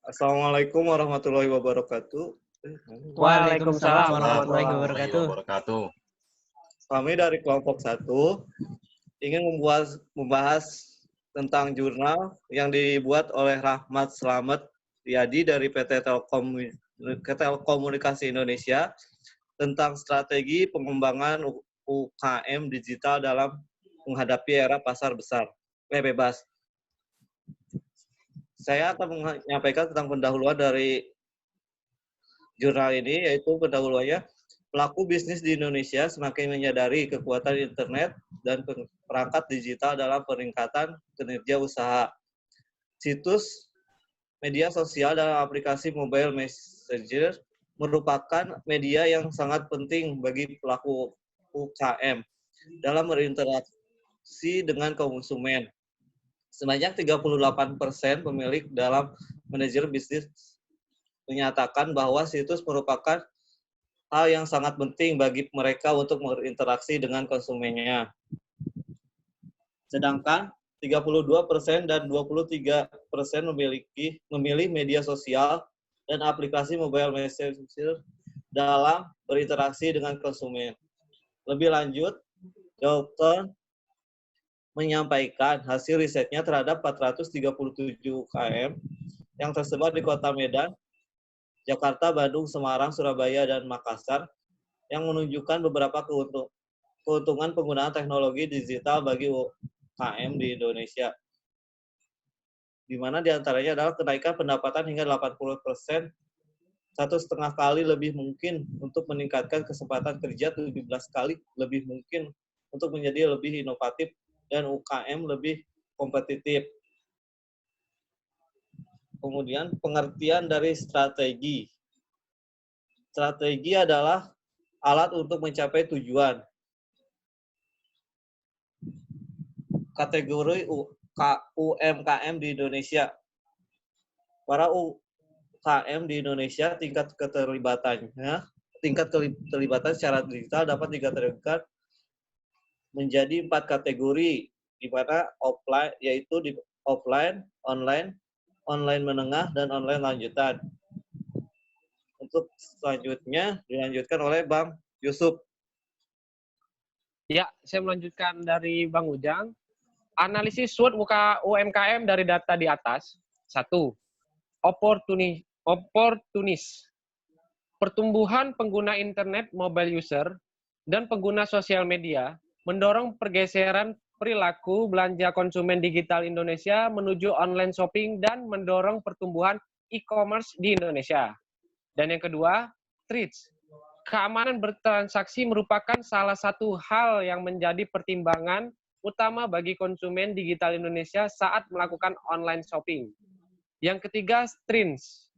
Assalamualaikum warahmatullahi wabarakatuh. Waalaikumsalam warahmatullahi Warahmatullahi wabarakatuh. wabarakatuh. Kami dari kelompok 1 ingin membahas tentang jurnal yang dibuat oleh Rahmat Slamet Riyadi dari PT Telekomunikasi Indonesia tentang strategi pengembangan UKM digital dalam menghadapi era pasar besar, bebas. Saya akan menyampaikan tentang pendahuluan dari jurnal ini, yaitu pendahuluannya, pelaku bisnis di Indonesia semakin menyadari kekuatan internet dan perangkat digital dalam peningkatan kinerja usaha. Situs media sosial dan aplikasi mobile messenger merupakan media yang sangat penting bagi pelaku UKM dalam berinteraksi dengan konsumen. Sebanyak 38% pemilik dalam manajer bisnis menyatakan bahwa situs merupakan hal yang sangat penting bagi mereka untuk berinteraksi dengan konsumennya. Sedangkan 32% dan 23% memilih media sosial dan aplikasi mobile messenger dalam berinteraksi dengan konsumen. Lebih lanjut, Dr. menyampaikan hasil risetnya terhadap 437 UKM yang tersebar di Kota Medan, Jakarta, Bandung, Semarang, Surabaya, dan Makassar yang menunjukkan beberapa keuntungan penggunaan teknologi digital bagi UKM di Indonesia, di mana diantaranya adalah kenaikan pendapatan hingga 80%, 1,5 kali lebih mungkin untuk meningkatkan kesempatan kerja, 17 kali lebih mungkin untuk menjadi lebih inovatif, dan UKM lebih kompetitif. Kemudian pengertian dari strategi. Strategi adalah alat untuk mencapai tujuan. Kategori UMKM di Indonesia. Para UKM di Indonesia tingkat keterlibatan secara digital dapat dikategorikan menjadi 4 kategori, di mana offline, yaitu di offline, online, online menengah, dan online lanjutan. Untuk selanjutnya dilanjutkan oleh Bang Yusuf. Ya, saya melanjutkan dari Bang Ujang. Analisis SWOT UMKM dari data di atas. 1. Opportunis. Pertumbuhan pengguna internet, mobile user, dan pengguna sosial media mendorong pergeseran perilaku belanja konsumen digital Indonesia menuju online shopping dan mendorong pertumbuhan e-commerce di Indonesia. Dan yang kedua, threats. Keamanan bertransaksi merupakan salah satu hal yang menjadi pertimbangan utama bagi konsumen digital Indonesia saat melakukan online shopping. Yang ketiga, strengths.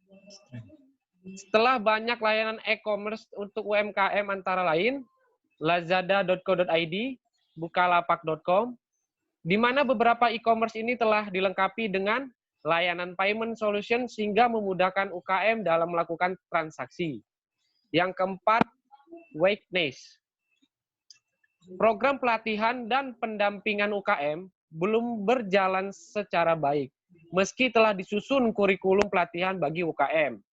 Setelah banyak layanan e-commerce untuk UMKM antara lain, lazada.co.id, bukalapak.com, di mana beberapa e-commerce ini telah dilengkapi dengan layanan payment solution sehingga memudahkan UKM dalam melakukan transaksi. Yang keempat, Wakeness. Program pelatihan dan pendampingan UKM belum berjalan secara baik, meski telah disusun kurikulum pelatihan bagi UKM.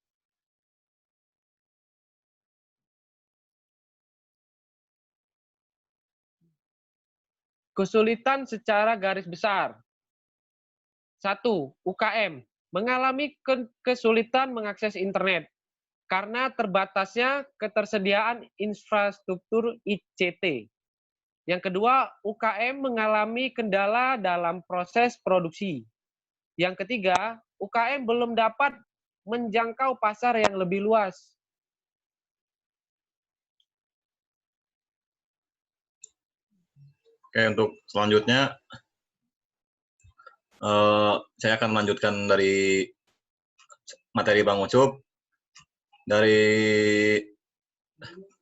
Kesulitan secara garis besar. 1. UKM mengalami kesulitan mengakses internet karena terbatasnya ketersediaan infrastruktur ICT. Yang kedua, UKM mengalami kendala dalam proses produksi. Yang ketiga, UKM belum dapat menjangkau pasar yang lebih luas. Oke, untuk selanjutnya saya akan melanjutkan dari materi Bang Ucup dari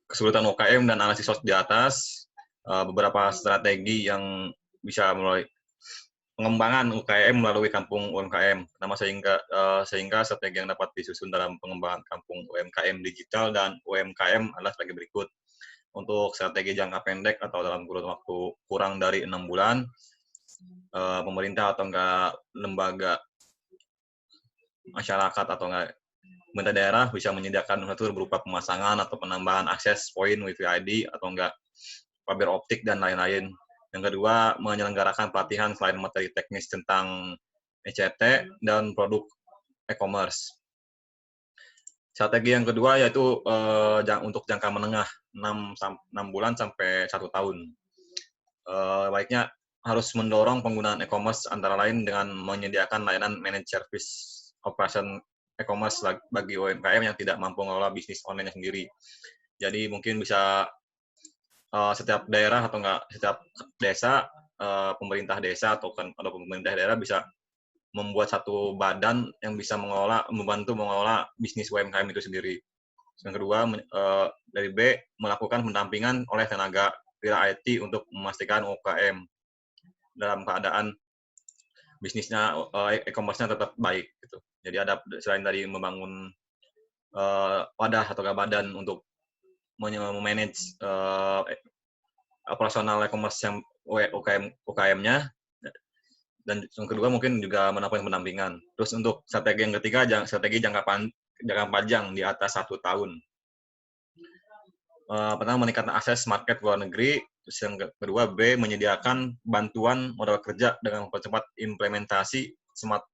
kesulitan UKM dan analisis SWOT di atas, beberapa strategi yang bisa melalui pengembangan UKM melalui kampung UMKM. Pertama, sehingga strategi yang dapat disusun dalam pengembangan kampung UMKM digital dan UMKM adalah sebagai berikut. Untuk strategi jangka pendek atau dalam kurun waktu kurang dari 6 bulan, pemerintah atau enggak lembaga masyarakat atau enggak pemerintah daerah bisa menyediakan infrastruktur berupa pemasangan atau penambahan akses poin Wi-Fi ID atau enggak fiber optik dan lain-lain. Yang kedua, menyelenggarakan pelatihan selain materi teknis tentang ECT dan produk e-commerce. Strategi yang kedua yaitu untuk jangka menengah 6 bulan sampai 1 tahun. Baiknya harus mendorong penggunaan e-commerce antara lain dengan menyediakan layanan managed service operation e-commerce bagi UMKM yang tidak mampu mengelola bisnis online sendiri. Jadi mungkin bisa setiap daerah atau enggak setiap desa, pemerintah desa atau pemerintah daerah bisa membuat satu badan yang bisa membantu mengelola bisnis UMKM itu sendiri. Yang kedua, dari B, melakukan pendampingan oleh tenaga wira IT untuk memastikan UMKM dalam keadaan bisnisnya e-commerce-nya tetap baik gitu. Jadi ada selain tadi membangun wadah atau badan untuk memanage operasional e-commerce yang UKM-nya, dan yang kedua mungkin juga melakukan pendampingan. Terus untuk strategi yang ketiga, strategi jangka panjang di atas 1 tahun. Pertama, meningkatkan akses market luar negeri. Terus yang kedua, B, menyediakan bantuan modal kerja dengan mempercepat implementasi smart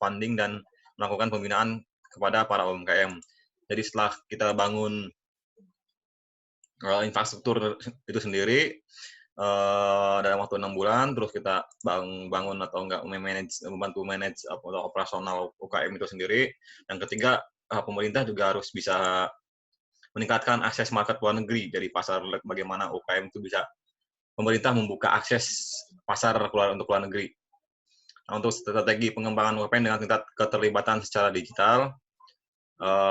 funding dan melakukan pembinaan kepada para UMKM. Jadi setelah kita bangun infrastruktur itu sendiri dalam waktu 6 bulan, terus kita bangun atau enggak membantu manage operasional UKM itu sendiri. Yang ketiga, pemerintah juga harus bisa meningkatkan akses market luar negeri. Jadi pasar bagaimana UKM itu bisa pemerintah membuka akses pasar untuk luar negeri. Nah, untuk strategi pengembangan UKM dengan tingkat keterlibatan secara digital,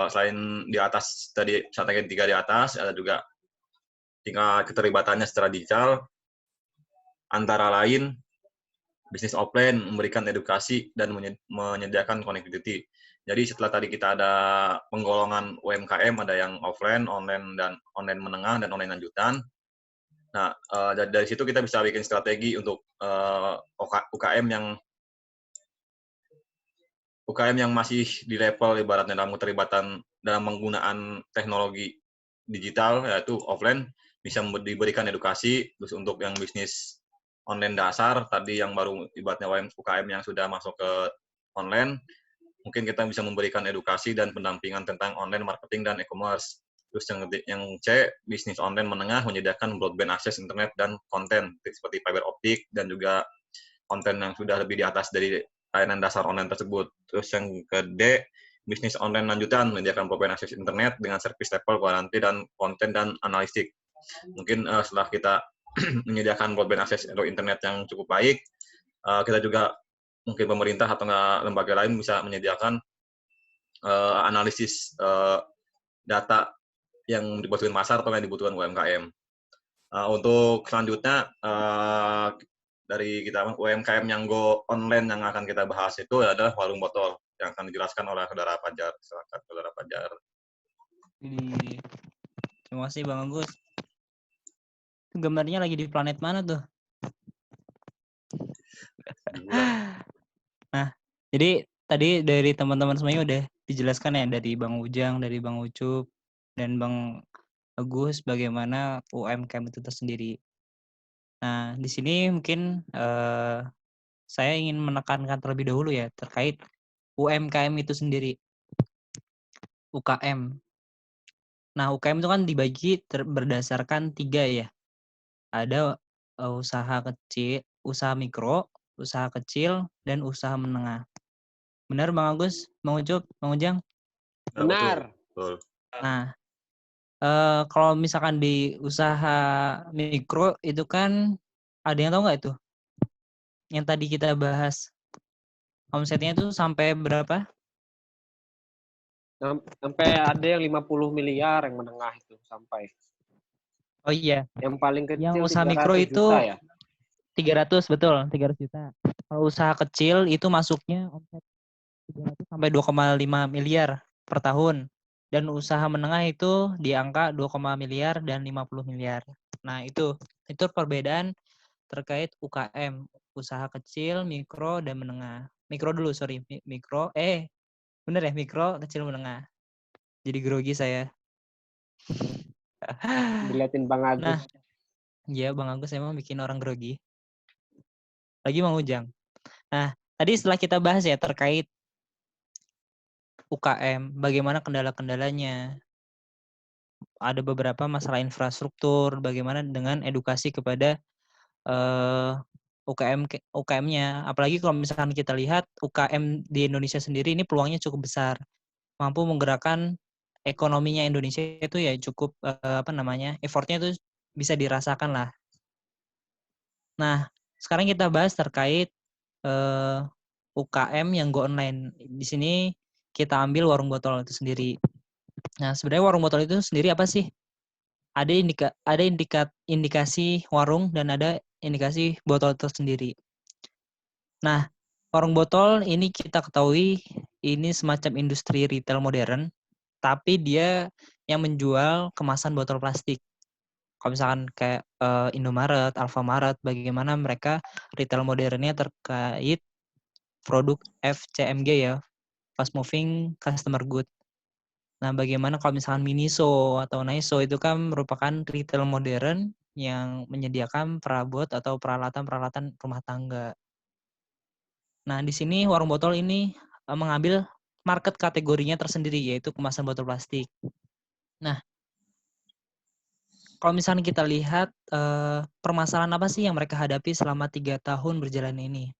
selain di atas tadi strategi 3 di atas, ada juga tingkat keterlibatannya secara digital, antara lain bisnis offline, memberikan edukasi dan menyediakan connectivity. Jadi setelah tadi kita ada penggolongan UMKM, ada yang offline, online, dan online menengah, dan online lanjutan. Nah, dari situ kita bisa bikin strategi untuk UKM yang masih di level ibaratnya dalam keterlibatan dalam penggunaan teknologi digital, yaitu offline, bisa diberikan edukasi. Terus untuk yang bisnis online dasar, tadi yang baru ibaratnya UKM yang sudah masuk ke online, mungkin kita bisa memberikan edukasi dan pendampingan tentang online marketing dan e-commerce. Terus yang C, bisnis online menengah menyediakan broadband akses internet dan konten seperti fiber optik dan juga konten yang sudah lebih di atas dari layanan dasar online tersebut. Terus yang ke D, bisnis online lanjutan menyediakan broadband akses internet dengan service level garansi dan konten dan analitik. Mungkin setelah kita menyediakan broadband akses atau internet yang cukup baik, kita juga mungkin pemerintah atau lembaga lain bisa menyediakan analisis data yang dibutuhkan pasar atau yang dibutuhkan UMKM. Untuk selanjutnya dari kita UMKM yang go online yang akan kita bahas itu adalah warung botol yang akan dijelaskan oleh Saudara Fajar. Silakan Saudara Fajar. Terima kasih Bang Agus. Itu gambarnya lagi di planet mana tuh? Nah, jadi tadi dari teman-teman semuanya udah dijelaskan ya, dari Bang Ujang, dari Bang Ucup, dan Bang Agus bagaimana UMKM itu tersendiri. Nah, di sini mungkin saya ingin menekankan terlebih dahulu ya terkait UMKM itu sendiri. UKM. Nah, UKM itu kan dibagi berdasarkan 3 ya. Ada usaha kecil, usaha mikro, usaha kecil, dan usaha menengah. Benar Bang Agus, Bang Ucup, Bang Ujang? Benar. Betul. Nah, kalau misalkan di usaha mikro itu kan ada yang tahu nggak itu? Yang tadi kita bahas omsetnya itu sampai berapa? Sampai ada yang 50 miliar yang menengah itu sampai. Oh iya. Yang paling kecil Yang usaha mikro itu juta ya? 300, betul, 300 juta. Kalau usaha kecil itu masuknya omset 300 sampai 2,5 miliar per tahun. Dan usaha menengah itu di angka 2, miliar dan 50 miliar. Nah, itu perbedaan terkait UKM, usaha kecil, mikro, dan menengah. Mikro dulu, sorry. Bener ya, mikro, kecil, menengah. Jadi grogi saya. Diliatin Bang Agus. Nah, ya Bang Agus emang bikin orang grogi. Lagi Bang Ujang. Nah, tadi setelah kita bahas ya terkait UKM, bagaimana kendala-kendalanya, ada beberapa masalah infrastruktur, bagaimana dengan edukasi kepada UKM-nya. Apalagi kalau misalkan kita lihat UKM di Indonesia sendiri ini peluangnya cukup besar, mampu menggerakkan ekonominya Indonesia itu ya cukup effortnya itu bisa dirasakan lah. Nah, sekarang kita bahas terkait UKM yang go online. Di sini kita ambil warung botol itu sendiri. Nah, sebenarnya warung botol itu sendiri apa sih? Ada indikasi warung dan ada indikasi botol itu sendiri. Nah, warung botol ini kita ketahui ini semacam industri retail modern, tapi dia yang menjual kemasan botol plastik. Kalau misalkan kayak Indomaret, Alfamaret, bagaimana mereka retail modernnya terkait produk FCMG ya, fast moving customer good. Nah, bagaimana kalau misalkan Miniso atau Naiso itu kan merupakan retail modern yang menyediakan perabot atau peralatan-peralatan rumah tangga. Nah, di sini warung botol ini mengambil market kategorinya tersendiri, yaitu kemasan botol plastik. Nah, kalau misalnya kita lihat permasalahan apa sih yang mereka hadapi selama 3 tahun berjalan ini.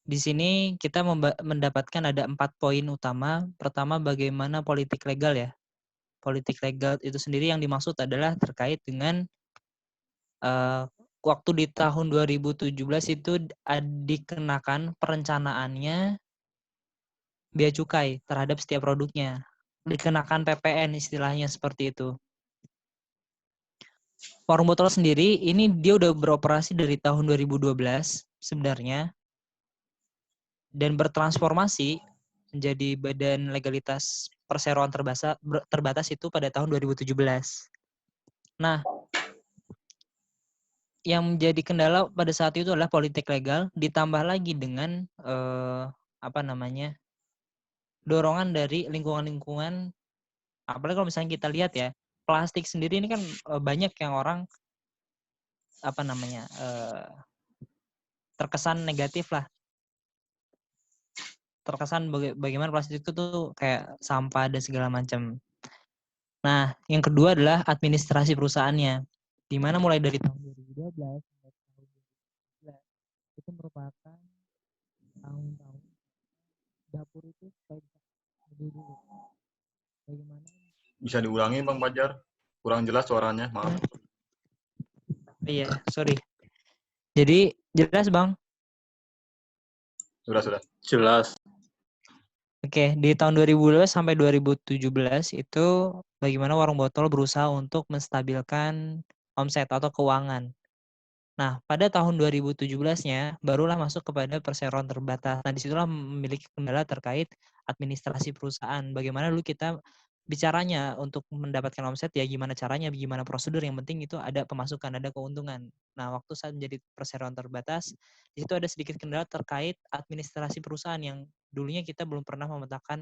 Di sini kita mendapatkan ada 4 poin utama. Pertama, bagaimana politik legal ya. Politik legal itu sendiri yang dimaksud adalah terkait dengan waktu di tahun 2017 itu dikenakan perencanaannya bea cukai terhadap setiap produknya. Dikenakan PPN istilahnya seperti itu. Warung botol sendiri ini dia udah beroperasi dari tahun 2012 sebenarnya dan bertransformasi menjadi badan legalitas perseroan terbatas itu pada tahun 2017. Nah, yang menjadi kendala pada saat itu adalah politik legal ditambah lagi dengan dorongan dari lingkungan-lingkungan. Apalagi kalau misalnya kita lihat ya, plastik sendiri ini kan banyak yang orang terkesan negatif lah. Terkesan bagaimana plastik itu tuh kayak sampah dan segala macam. Nah, yang kedua adalah administrasi perusahaannya. Di mana mulai dari tahun 2012 sampai tahun 2013 itu merupakan tahun-tahun dapur itu supaya bisa dulu. Bagaimana? Bisa diulangi Bang Fajar? Kurang jelas suaranya, maaf. Iya, sorry. Jadi jelas Bang? Sudah. Jelas. Oke, di tahun 2012 sampai 2017 itu bagaimana warung botol berusaha untuk menstabilkan omset atau keuangan. Nah, pada tahun 2017-nya barulah masuk kepada perseroan terbatas. Nah, disitulah memiliki kendala terkait administrasi perusahaan. Bagaimana dulu kita bicaranya untuk mendapatkan omset, ya gimana caranya, gimana prosedur, yang penting itu ada pemasukan, ada keuntungan. Nah, waktu saat menjadi perseroan terbatas, di situ ada sedikit kendala terkait administrasi perusahaan yang dulunya kita belum pernah memetakan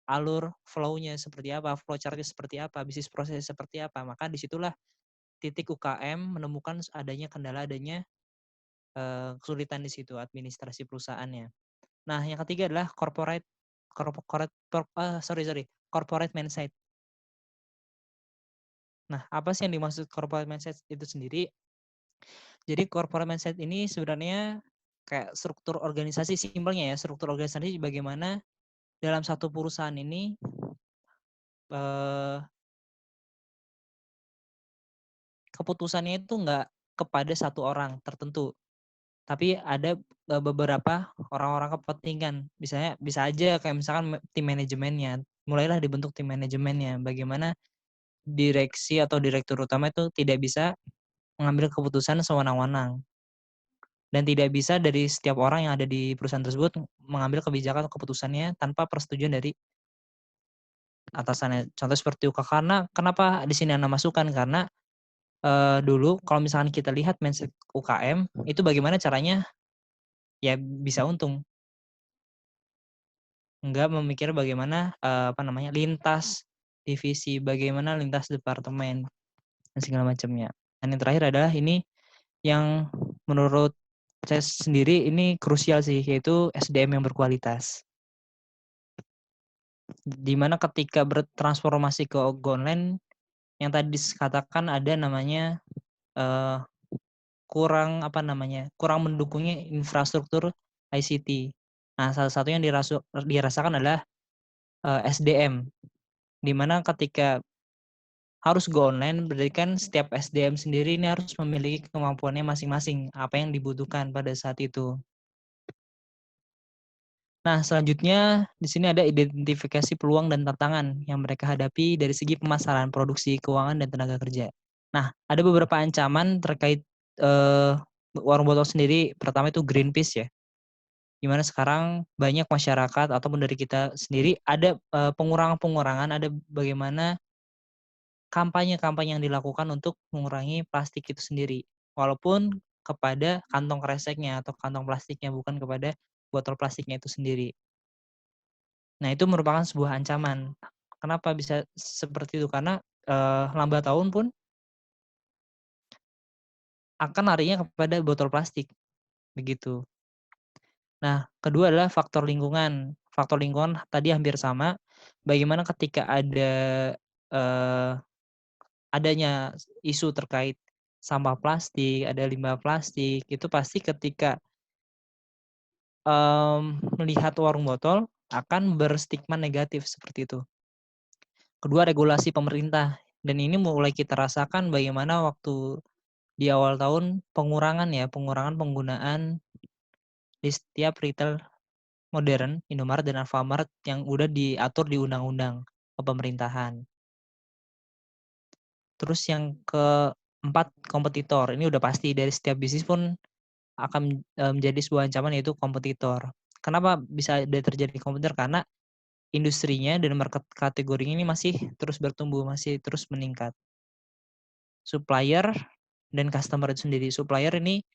alur flow-nya seperti apa, flow chart-nya seperti apa, bisnis prosesnya seperti apa. Maka disitulah titik UKM menemukan adanya kesulitan di situ administrasi perusahaannya. Nah, yang ketiga adalah corporate mindset. Nah, apa sih yang dimaksud corporate mindset itu sendiri? Jadi corporate mindset ini sebenarnya kayak struktur organisasi, simpelnya ya, struktur organisasi bagaimana dalam satu perusahaan ini keputusannya itu nggak kepada satu orang tertentu, tapi ada beberapa orang-orang kepentingan. Misalnya bisa aja kayak misalkan tim manajemennya, mulailah dibentuk tim manajemennya. Bagaimana direksi atau direktur utama itu tidak bisa mengambil keputusan sewenang-wenang. Dan tidak bisa dari setiap orang yang ada di perusahaan tersebut mengambil kebijakan atau keputusannya tanpa persetujuan dari atasannya. Contoh seperti UKK. Karena kenapa di sini Anda masukkan? Karena dulu kalau misalkan kita lihat mindset UKM itu bagaimana caranya ya bisa untung. nggak memikir bagaimana lintas divisi, bagaimana lintas departemen dan segala macamnya. Dan yang terakhir adalah ini yang menurut saya sendiri ini krusial sih, yaitu SDM yang berkualitas. Dimana ketika bertransformasi ke online, yang tadi dikatakan ada namanya kurang mendukungnya infrastruktur ICT. Nah, salah satu yang dirasakan adalah SDM, di mana ketika harus go online, berarti kan setiap SDM sendiri ini harus memiliki kemampuannya masing-masing, apa yang dibutuhkan pada saat itu. Nah, selanjutnya di sini ada identifikasi peluang dan tantangan yang mereka hadapi dari segi pemasaran, produksi, keuangan, dan tenaga kerja. Nah, ada beberapa ancaman terkait warung botol sendiri. Pertama itu Greenpeace ya, dimana sekarang banyak masyarakat ataupun dari kita sendiri ada pengurangan-pengurangan, ada bagaimana kampanye-kampanye yang dilakukan untuk mengurangi plastik itu sendiri. Walaupun kepada kantong kreseknya atau kantong plastiknya, bukan kepada botol plastiknya itu sendiri. Nah, itu merupakan sebuah ancaman. Kenapa bisa seperti itu? Karena lambat laun pun akan larinya kepada botol plastik, begitu. Nah, kedua adalah faktor lingkungan. Faktor lingkungan tadi hampir sama. Bagaimana ketika ada adanya isu terkait sampah plastik, ada limbah plastik, itu pasti ketika melihat warung botol akan berstigma negatif seperti itu. Kedua, regulasi pemerintah. Dan ini mulai kita rasakan bagaimana waktu di awal tahun pengurangan penggunaan di setiap retail modern, Indomaret dan Alfamart yang udah diatur di undang-undang kepemerintahan. Terus yang keempat, kompetitor. Ini udah pasti dari setiap bisnis pun akan menjadi sebuah ancaman, yaitu kompetitor. Kenapa bisa terjadi kompetitor? Karena industrinya dan market kategorinya ini masih terus bertumbuh, masih terus meningkat. Supplier dan customer itu sendiri. Supplier ini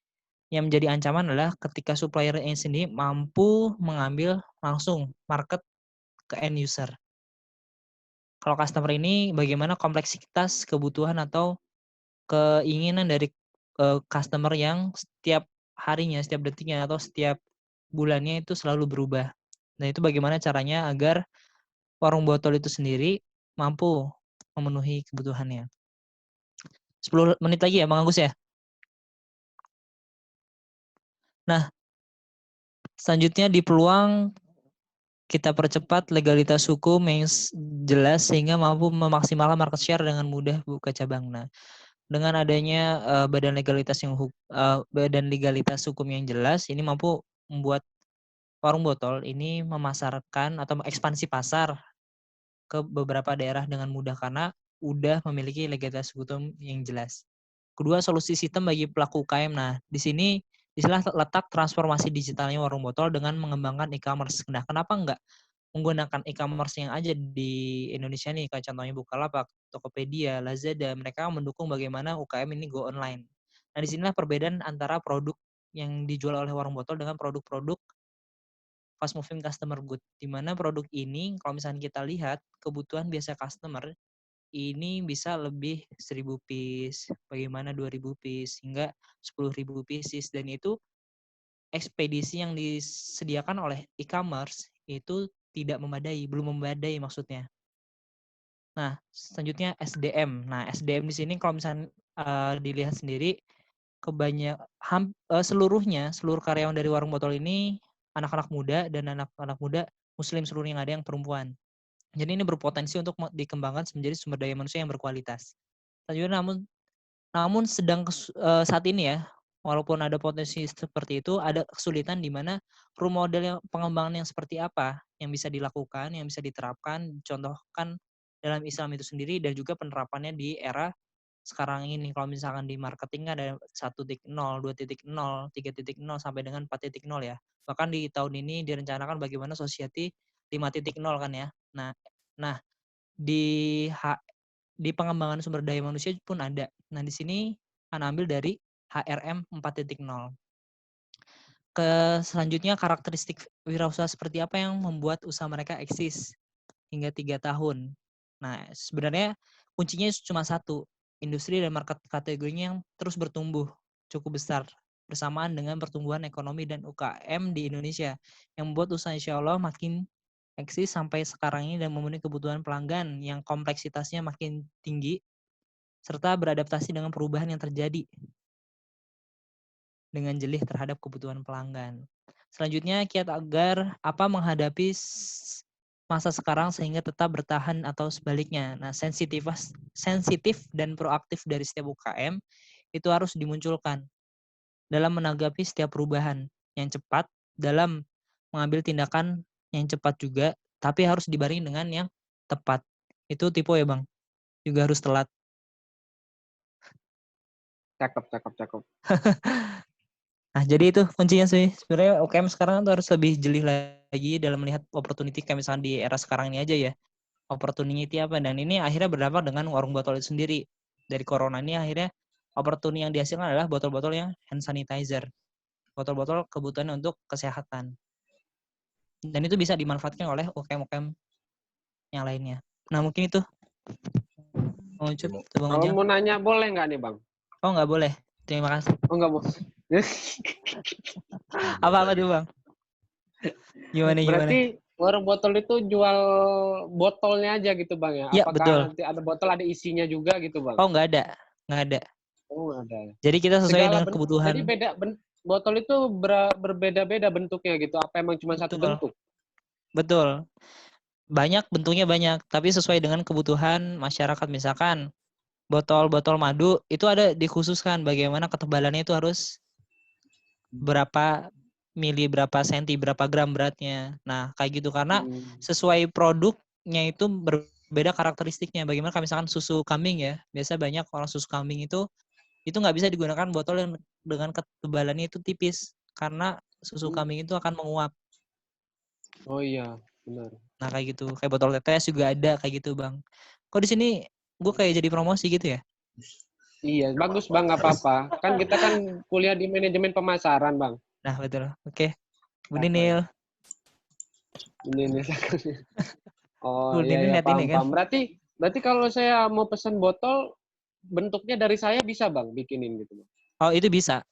yang menjadi ancaman adalah ketika supplier ini sendiri mampu mengambil langsung market ke end user. Kalau customer ini bagaimana kompleksitas kebutuhan atau keinginan dari customer yang setiap harinya, setiap detiknya, atau setiap bulannya itu selalu berubah. Nah, itu bagaimana caranya agar warung botol itu sendiri mampu memenuhi kebutuhannya. 10 menit lagi ya, Bang Agus ya? Nah, selanjutnya di peluang kita percepat legalitas hukum yang jelas sehingga mampu memaksimalkan market share dengan mudah buka cabang. Nah, dengan adanya badan legalitas hukum yang jelas, ini mampu membuat warung botol ini memasarkan atau mengekspansi pasar ke beberapa daerah dengan mudah karena udah memiliki legalitas hukum yang jelas. Kedua, solusi sistem bagi pelaku UKM. Nah, di sini istilah letak transformasi digitalnya warung botol dengan mengembangkan e-commerce. Nah, kenapa enggak menggunakan e-commerce yang aja di Indonesia nih, kayak contohnya Bukalapak, Tokopedia, Lazada, mereka mendukung bagaimana UKM ini go online. Nah, disinilah perbedaan antara produk yang dijual oleh warung botol dengan produk-produk fast moving customer good, di mana produk ini kalau misalnya kita lihat kebutuhan biasa customer ini bisa lebih 1.000 piece, bagaimana 2.000 piece, hingga 10.000 pieces, dan itu ekspedisi yang disediakan oleh e-commerce itu tidak memadai, belum memadai maksudnya. Nah, selanjutnya SDM. Nah, SDM di sini kalau misalnya dilihat sendiri, seluruh karyawan dari warung botol ini anak-anak muda dan anak-anak muda muslim seluruhnya, yang ada yang perempuan. Jadi ini berpotensi untuk dikembangkan menjadi sumber daya manusia yang berkualitas. Selanjutnya, namun saat ini ya, walaupun ada potensi seperti itu, ada kesulitan di mana role model yang pengembangan yang seperti apa yang bisa dilakukan, yang bisa diterapkan, contohkan dalam Islam itu sendiri, dan juga penerapannya di era sekarang ini. Kalau misalkan di marketing ada 1.0, 2.0, 3.0 sampai dengan 4.0 ya. Bahkan di tahun ini direncanakan bagaimana society 5.0 kan ya. Nah, di pengembangan sumber daya manusia pun ada. Nah, di sini akan ambil dari HRM 4.0. Selanjutnya karakteristik wirausaha seperti apa yang membuat usaha mereka eksis hingga 3 tahun. Nah, sebenarnya kuncinya cuma satu, industri dan market kategorinya yang terus bertumbuh cukup besar bersamaan dengan pertumbuhan ekonomi dan UKM di Indonesia yang membuat usaha insya Allah makin eksis sampai sekarang ini dan memenuhi kebutuhan pelanggan yang kompleksitasnya makin tinggi serta beradaptasi dengan perubahan yang terjadi dengan jeli terhadap kebutuhan pelanggan. Selanjutnya, kiat agar apa menghadapi masa sekarang sehingga tetap bertahan atau sebaliknya. Nah, sensitif dan proaktif dari setiap UKM itu harus dimunculkan dalam menanggapi setiap perubahan yang cepat, dalam mengambil tindakan yang cepat juga, tapi harus dibarengi dengan yang tepat. Itu tipe ya, Bang. Juga harus telat. Cakep. Nah, jadi itu kuncinya sih. Sebenarnya UKM sekarang tuh harus lebih jeli lagi dalam melihat opportunity kayak misalnya di era sekarang ini aja ya. Opportunity apa? Dan ini akhirnya berdampak dengan warung botol itu sendiri. Dari corona ini akhirnya opportunity yang dihasilkan adalah botol-botol yang hand sanitizer. Botol-botol kebutuhan untuk kesehatan. Dan itu bisa dimanfaatkan oleh UKM-UKM yang lainnya. Nah, mungkin itu. Bang Ucup, Bang Kalau Ujang. mau nanya boleh nggak nih Bang? Oh, nggak boleh. Terima kasih. Oh nggak boleh. Apa tuh, Bang? Gimana? Berarti warung botol itu jual botolnya aja gitu Bang ya? Iya, Apakah betul. nanti ada botol ada isinya juga gitu Bang? Oh, nggak ada. Nggak ada. Oh ada. Jadi kita sesuai Segala dengan kebutuhan. Jadi botol itu berbeda-beda bentuknya gitu. Apa emang cuma satu bentuk? Betul. Banyak, bentuknya banyak. Tapi sesuai dengan kebutuhan masyarakat. Misalkan botol-botol madu itu ada dikhususkan bagaimana ketebalannya itu harus berapa mili, berapa senti, berapa gram beratnya. Nah, kayak gitu. Karena sesuai produknya itu berbeda karakteristiknya. Bagaimana kalau misalkan susu kambing ya. Biasa banyak orang susu kambing itu nggak bisa digunakan botol yang dengan ketebalannya itu tipis. Karena susu kambing itu akan menguap. Oh iya, benar. Nah, kayak gitu. Kayak botol tetes juga ada kayak gitu, Bang. Kok di sini gue kayak jadi promosi gitu ya? Iya, bagus Bang, nggak apa-apa. Kan kita kan kuliah di manajemen pemasaran, Bang. Nah, betul. Oke. Bu Ninil. Ini. Oh Bu Ninil iya, lihat ini kan? paham. Berarti kalau saya mau pesan botol, bentuknya dari saya bisa Bang bikinin gitu Bang. Oh, itu bisa.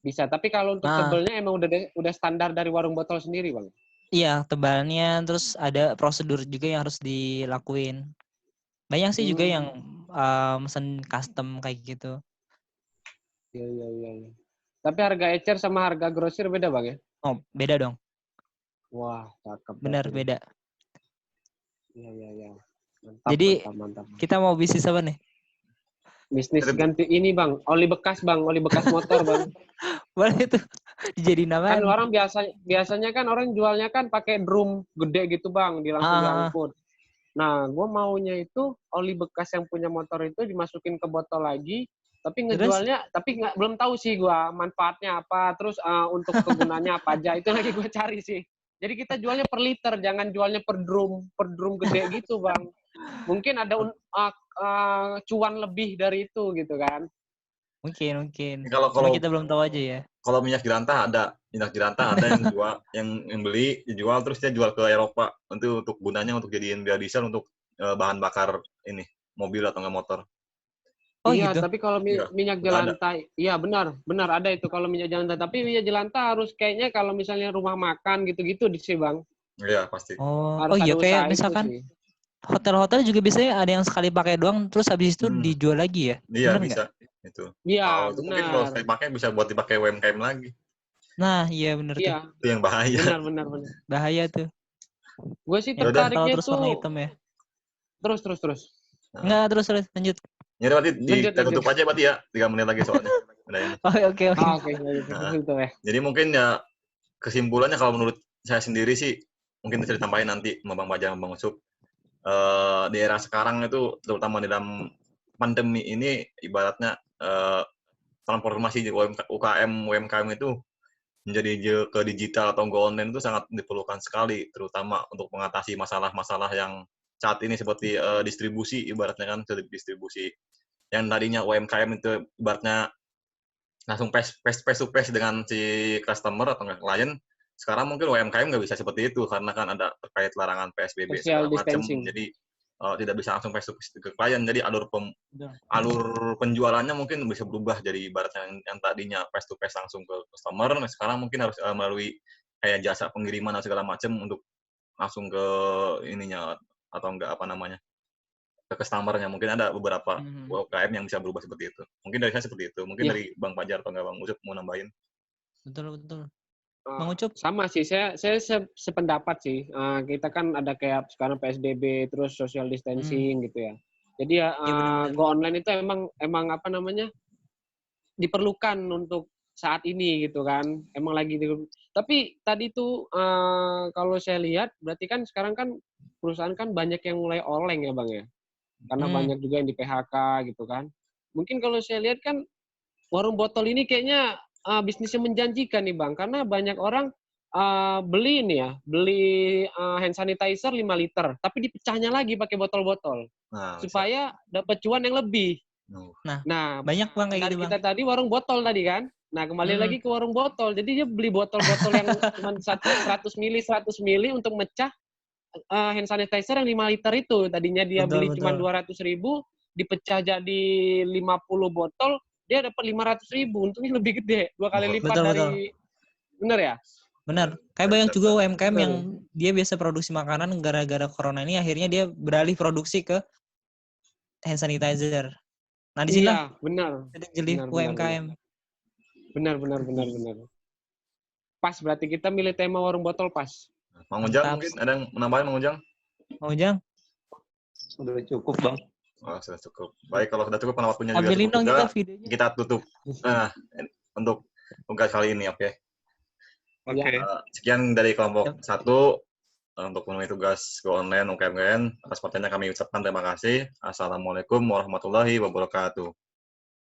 Bisa, tapi kalau untuk tebelnya emang udah standar dari warung botol sendiri Bang. Iya, tebalnya, terus ada prosedur juga yang harus dilakuin. Banyak sih juga yang mesen custom kayak gitu. Iya. Tapi harga ecer sama harga grosir beda Bang ya? Oh, beda dong. Wah, cakep. Benar, beda. Iya. Jadi, mantap. kita mau bisnis apa nih? Bisnis ganti ini Bang, oli bekas motor Bang. Boleh tuh dijadiin nama. Kan orang biasanya kan orang jualnya kan pakai drum gede gitu Bang, langsung diangkut. Nah, gue maunya itu oli bekas yang punya motor itu dimasukin ke botol lagi, tapi ngejualnya, tapi belum tahu sih gue manfaatnya apa, terus untuk kegunaannya apa aja, itu lagi gue cari sih. Jadi kita jualnya per liter, jangan jualnya per drum gede gitu Bang. Mungkin ada cuan lebih dari itu gitu kan. Mungkin. Kalau kita belum tahu aja ya. Kalau minyak jelantah ada yang jual, yang beli dijual terus dia jual ke Eropa untuk gunanya untuk jadiin biodiesel untuk bahan bakar ini mobil atau nggak motor. Oh iya, gitu? Tapi kalau minyak jelantah, iya benar ada itu kalau minyak jelantah. Tapi minyak jelantah harus kayaknya kalau misalnya rumah makan gitu-gitu sih Bang. Iya pasti. Oh iya, kayak misalkan hotel-hotel juga biasanya ada yang sekali pakai doang, terus habis itu dijual lagi ya? Iya bisa. Itu. Iya, itu mungkin kalau sekali pakai bisa buat dipakai UMKM lagi. Nah, iya benar tuh. Itu yang bahaya. Benar. Bahaya tuh. Gue sih tertariknya terus warna hitam ya. Terus. Enggak, terus lanjut. Ya berarti kita tutup aja berarti ya, 3 menit lagi soalnya. Oke. Jadi mungkin ya kesimpulannya kalau menurut saya sendiri sih mungkin bisa ditambahin nanti sama Bang Bajang, Bang Ucup. Di era sekarang itu terutama di dalam pandemi ini ibaratnya transformasi UMKM itu menjadi ke digital atau go online itu sangat diperlukan sekali, terutama untuk mengatasi masalah-masalah yang saat ini seperti distribusi, ibaratnya kan distribusi yang tadinya UMKM itu ibaratnya langsung face to face dengan si customer atau klien. Sekarang mungkin UMKM nggak bisa seperti itu karena kan ada terkait larangan PSBB Social segala macam. distancing. Jadi tidak bisa langsung face to face ke klien. Jadi alur Betul. penjualannya mungkin bisa berubah jadi ibaratnya yang tadinya face to face langsung ke customer, nah sekarang mungkin harus melalui kayak jasa pengiriman atau segala macam untuk langsung ke ininya atau enggak apa namanya ke customer-nya. Mungkin ada beberapa UMKM yang bisa berubah seperti itu. Mungkin dari saya seperti itu. Mungkin Iya. dari Bang Fajar atau enggak Bang Ucup mau nambahin? Betul. Bang Ucup? Sama sih, saya sependapat sih. Kita kan ada kayak sekarang PSBB, terus social distancing gitu ya. Jadi ya Iya, benar-benar. go online itu emang apa namanya diperlukan untuk saat ini gitu kan. Emang lagi tapi tadi tuh kalau saya lihat berarti kan sekarang kan perusahaan kan banyak yang mulai oleng ya Bang ya. Karena banyak juga yang di PHK gitu kan. Mungkin kalau saya lihat kan warung botol ini kayaknya bisnisnya menjanjikan nih Bang, karena banyak orang beli hand sanitizer 5 liter, tapi dipecahnya lagi pakai botol-botol, Nah, supaya dapat cuan yang lebih. Nah, Banyak Bang kayak dari gitu, Bang. kita tadi warung botol tadi kan, nah kembali lagi ke warung botol, jadi dia beli botol-botol yang cuma 100 mili untuk mecah hand sanitizer yang 5 liter itu. Tadinya dia beli cuma 200.000, dipecah jadi 50 botol, dia dapat 500.000, untungnya lebih gede, 2 kali lipat dari, bener ya? Benar. Kayak banyak juga UMKM yang dia biasa produksi makanan gara-gara corona ini akhirnya dia beralih produksi ke hand sanitizer. Nah, di sini Iya, benar. jadi UMKM. Benar. Pas, berarti kita milih tema warung botol pas. Mang Ujang mungkin ada yang menambahin Mang Ujang? Mang Ujang? Sudah cukup, Bang. Oh, sudah cukup. Baik, kalau sudah cukup karena waktunya juga Ambilin cukup dong juga, videonya. kita tutup untuk tugas kali ini, oke? Oke. Sekian dari kelompok 1 untuk memenuhi tugas Go Online UKM. Atas perhatiannya kami ucapkan terima kasih. Assalamualaikum warahmatullahi wabarakatuh.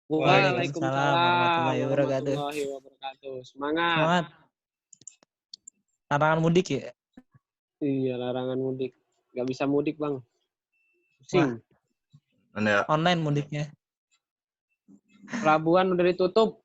Waalaikumsalam warahmatullahi wabarakatuh. warahmatullahi wabarakatuh. Semangat. Semangat. Larangan mudik ya? Iya, larangan mudik. Nggak bisa mudik, Bang. Pusing. Online mudiknya. Pelabuhan udah ditutup.